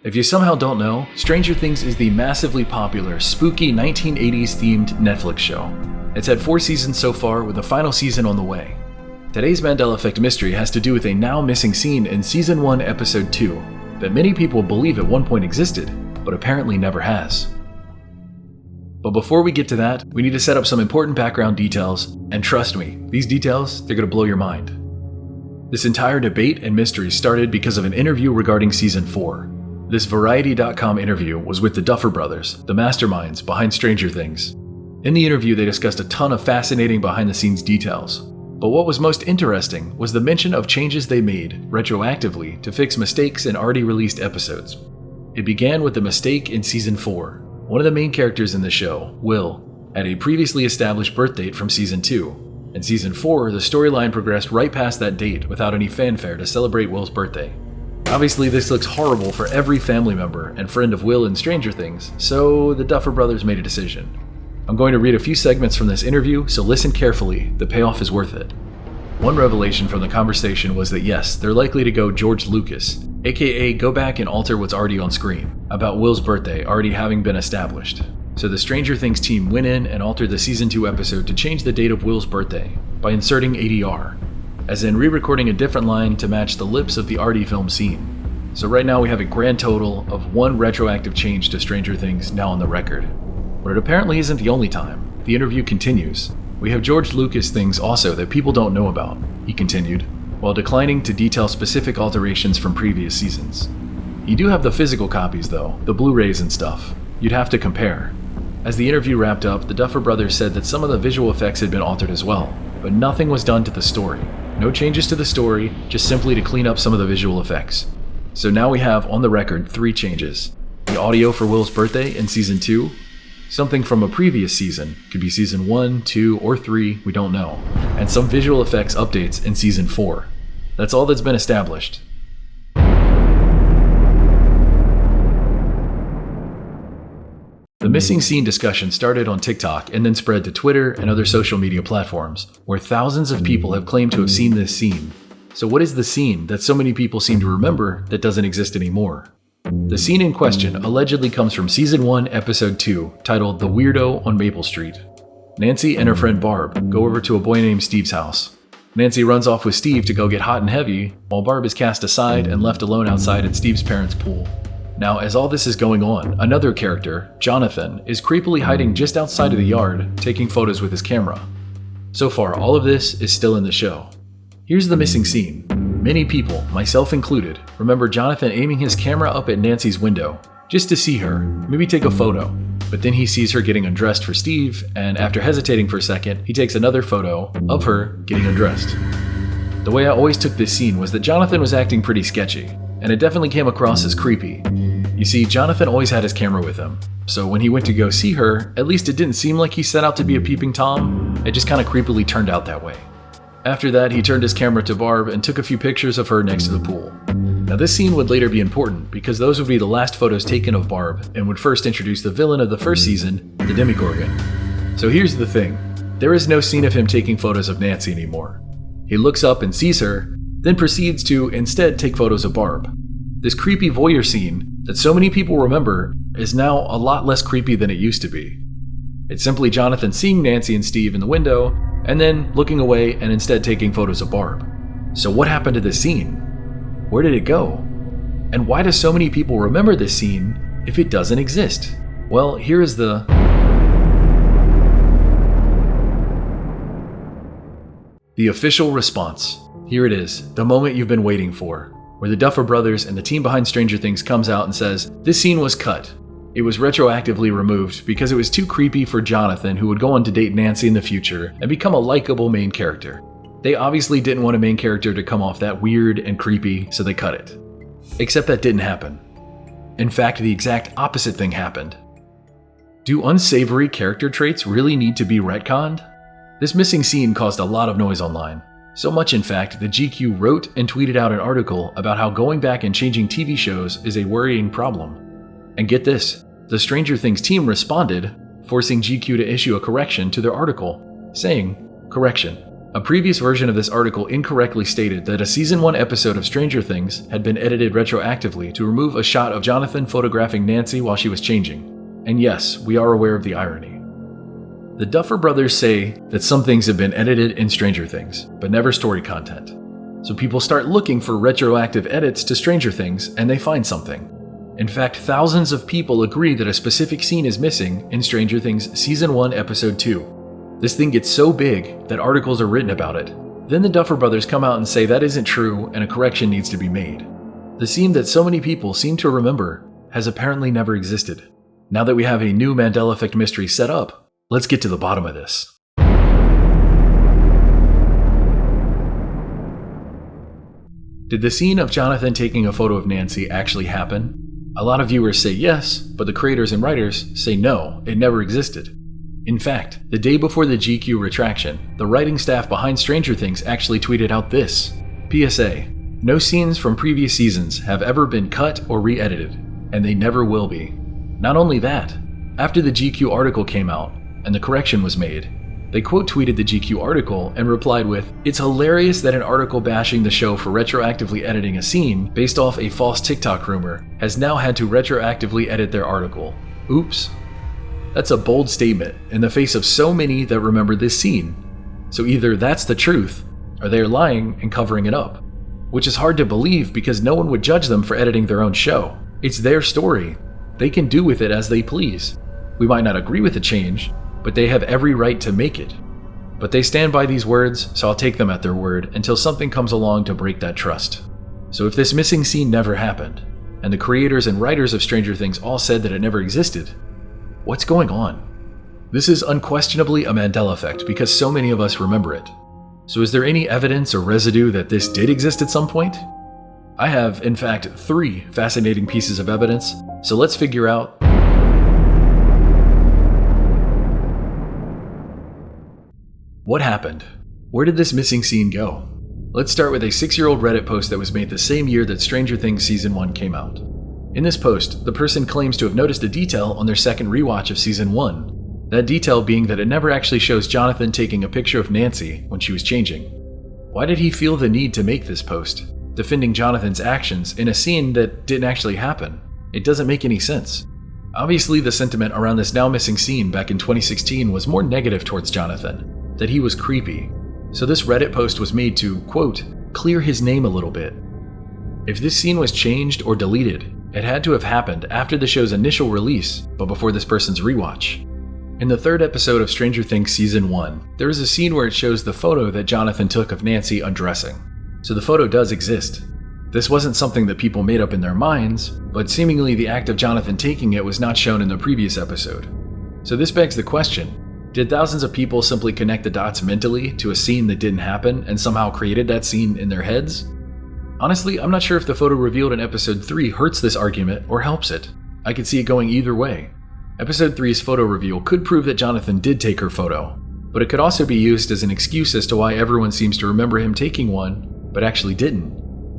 If you somehow don't know, Stranger Things is the massively popular, spooky 1980s themed Netflix show. It's had 4 seasons so far, with a final season on the way. Today's Mandela Effect mystery has to do with a now missing scene in Season 1, Episode 2 that many people believe at one point existed, but apparently never has. But before we get to that, we need to set up some important background details, and trust me, these details, they're gonna blow your mind. This entire debate and mystery started because of an interview regarding Season 4. This Variety.com interview was with the Duffer Brothers, the masterminds behind Stranger Things. In the interview, they discussed a ton of fascinating behind-the-scenes details. But what was most interesting was the mention of changes they made retroactively to fix mistakes in already released episodes. It began with the mistake in Season 4. One of the main characters in the show, Will, had a previously established birth date from Season 2. In Season 4, the storyline progressed right past that date without any fanfare to celebrate Will's birthday. Obviously, this looks horrible for every family member and friend of Will in Stranger Things, so the Duffer Brothers made a decision. I'm going to read a few segments from this interview, so listen carefully, the payoff is worth it. One revelation from the conversation was that yes, they're likely to go George Lucas, aka go back and alter what's already on screen, about Will's birthday already having been established. So the Stranger Things team went in and altered the Season 2 episode to change the date of Will's birthday by inserting ADR, as in re-recording a different line to match the lips of the already filmed scene. So right now we have a grand total of 1 retroactive change to Stranger Things now on the record. But it apparently isn't the only time. The interview continues. We have George Lucas things also that people don't know about, he continued, while declining to detail specific alterations from previous seasons. You do have the physical copies though, the Blu-rays and stuff. You'd have to compare. As the interview wrapped up, the Duffer Brothers said that some of the visual effects had been altered as well, but nothing was done to the story. No changes to the story, just simply to clean up some of the visual effects. So now we have on the record 3 changes. The audio for Will's birthday in Season 2, something from a previous season, could be Season 1, 2, or 3, we don't know, and some visual effects updates in Season 4. That's all that's been established. The missing scene discussion started on TikTok and then spread to Twitter and other social media platforms, where thousands of people have claimed to have seen this scene. So what is the scene that so many people seem to remember that doesn't exist anymore? The scene in question allegedly comes from Season 1, Episode 2, titled The Weirdo on Maple Street. Nancy and her friend Barb go over to a boy named Steve's house. Nancy runs off with Steve to go get hot and heavy, while Barb is cast aside and left alone outside at Steve's parents' pool. Now, as all this is going on, another character, Jonathan, is creepily hiding just outside of the yard, taking photos with his camera. So far, all of this is still in the show. Here's the missing scene. Many people, myself included, remember Jonathan aiming his camera up at Nancy's window, just to see her, maybe take a photo. But then he sees her getting undressed for Steve, and after hesitating for a second, he takes another photo of her getting undressed. The way I always took this scene was that Jonathan was acting pretty sketchy, and it definitely came across as creepy. You see, Jonathan always had his camera with him, so when he went to go see her, at least it didn't seem like he set out to be a peeping Tom, it just kinda creepily turned out that way. After that, he turned his camera to Barb and took a few pictures of her next to the pool. Now this scene would later be important because those would be the last photos taken of Barb and would first introduce the villain of the first season, the Demogorgon. So here's the thing, there is no scene of him taking photos of Nancy anymore. He looks up and sees her, then proceeds to instead take photos of Barb. This creepy voyeur scene that so many people remember is now a lot less creepy than it used to be. It's simply Jonathan seeing Nancy and Steve in the window, and then looking away and instead taking photos of Barb. So what happened to this scene? Where did it go? And why do so many people remember this scene if it doesn't exist? Well, here is the official response. Here it is, the moment you've been waiting for, where the Duffer Brothers and the team behind Stranger Things comes out and says, this scene was cut. It was retroactively removed because it was too creepy for Jonathan, who would go on to date Nancy in the future and become a likable main character. They obviously didn't want a main character to come off that weird and creepy, so they cut it. Except that didn't happen. In fact, the exact opposite thing happened. Do unsavory character traits really need to be retconned? This missing scene caused a lot of noise online. So much, in fact, that GQ wrote and tweeted out an article about how going back and changing TV shows is a worrying problem. And get this, the Stranger Things team responded, forcing GQ to issue a correction to their article, saying, correction, A previous version of this article incorrectly stated that a Season 1 episode of Stranger Things had been edited retroactively to remove a shot of Jonathan photographing Nancy while she was changing. And yes, we are aware of the irony. The Duffer Brothers say that some things have been edited in Stranger Things, but never story content. So people start looking for retroactive edits to Stranger Things, and they find something. In fact, thousands of people agree that a specific scene is missing in Stranger Things Season 1, Episode 2. This thing gets so big that articles are written about it. Then the Duffer Brothers come out and say that isn't true and a correction needs to be made. The scene that so many people seem to remember has apparently never existed. Now that we have a new Mandela Effect mystery set up, let's get to the bottom of this. Did the scene of Jonathan taking a photo of Nancy actually happen? A lot of viewers say yes, but the creators and writers say no, it never existed. In fact, the day before the GQ retraction, the writing staff behind Stranger Things actually tweeted out this: PSA, no scenes from previous seasons have ever been cut or re-edited, and they never will be. Not only that, after the GQ article came out and the correction was made, they quote tweeted the GQ article and replied with, "It's hilarious that an article bashing the show for retroactively editing a scene based off a false TikTok rumor has now had to retroactively edit their article. Oops." That's a bold statement in the face of so many that remember this scene. So either that's the truth, or they are lying and covering it up. Which is hard to believe because no one would judge them for editing their own show. It's their story. They can do with it as they please. We might not agree with the change, but they have every right to make it. But they stand by these words, so I'll take them at their word until something comes along to break that trust. So if this missing scene never happened, and the creators and writers of Stranger Things all said that it never existed, what's going on? This is unquestionably a Mandela effect because so many of us remember it. So is there any evidence or residue that this did exist at some point? I have, in fact, 3 fascinating pieces of evidence, so let's figure out what happened. Where did this missing scene go? Let's start with a 6-year-old Reddit post that was made the same year that Stranger Things Season 1 came out. In this post, the person claims to have noticed a detail on their second rewatch of Season 1, that detail being that it never actually shows Jonathan taking a picture of Nancy when she was changing. Why did he feel the need to make this post, defending Jonathan's actions in a scene that didn't actually happen? It doesn't make any sense. Obviously, the sentiment around this now missing scene back in 2016 was more negative towards Jonathan, that he was creepy. So this Reddit post was made to, quote, clear his name a little bit. If this scene was changed or deleted, it had to have happened after the show's initial release, but before this person's rewatch. In the 3rd episode of Stranger Things Season 1, there is a scene where it shows the photo that Jonathan took of Nancy undressing. So the photo does exist. This wasn't something that people made up in their minds, but seemingly the act of Jonathan taking it was not shown in the previous episode. So this begs the question, did thousands of people simply connect the dots mentally to a scene that didn't happen and somehow created that scene in their heads? Honestly, I'm not sure if the photo revealed in Episode 3 hurts this argument or helps it. I could see it going either way. Episode 3's photo reveal could prove that Jonathan did take her photo, but it could also be used as an excuse as to why everyone seems to remember him taking one, but actually didn't.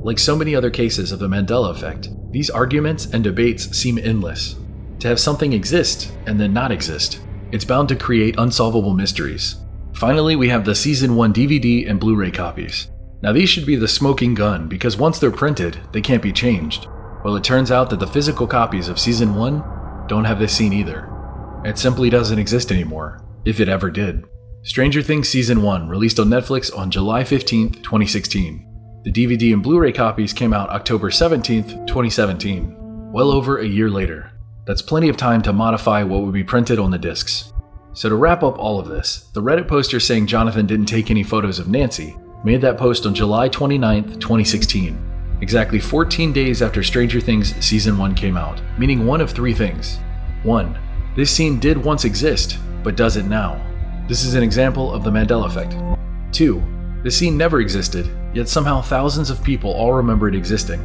Like so many other cases of the Mandela effect, these arguments and debates seem endless. To have something exist and then not exist, it's bound to create unsolvable mysteries. Finally, we have the Season 1 DVD and Blu-ray copies. Now these should be the smoking gun because once they're printed, they can't be changed. Well, it turns out that the physical copies of Season 1 don't have this scene either. It simply doesn't exist anymore, if it ever did. Stranger Things Season 1 released on Netflix on July 15th, 2016. The DVD and Blu-ray copies came out October 17th, 2017, well over a year later. That's plenty of time to modify what would be printed on the discs. So to wrap up all of this, the Reddit poster saying Jonathan didn't take any photos of Nancy made that post on July 29th, 2016, exactly 14 days after Stranger Things Season 1 came out, meaning one of 3 things. 1. This scene did once exist, but does it now. This is an example of the Mandela effect. 2. The scene never existed, yet somehow thousands of people all remember it existing.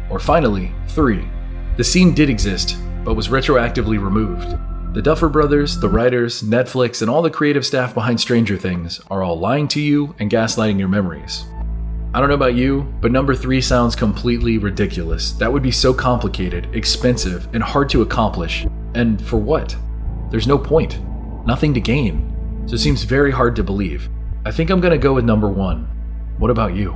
Or finally, 3. The scene did exist, but was retroactively removed. The Duffer Brothers, the writers, Netflix, and all the creative staff behind Stranger Things are all lying to you and gaslighting your memories. I don't know about you, but number 3 sounds completely ridiculous. That would be so complicated, expensive, and hard to accomplish. And for what? There's no point. Nothing to gain. So it seems very hard to believe. I think I'm gonna go with number 1. What about you?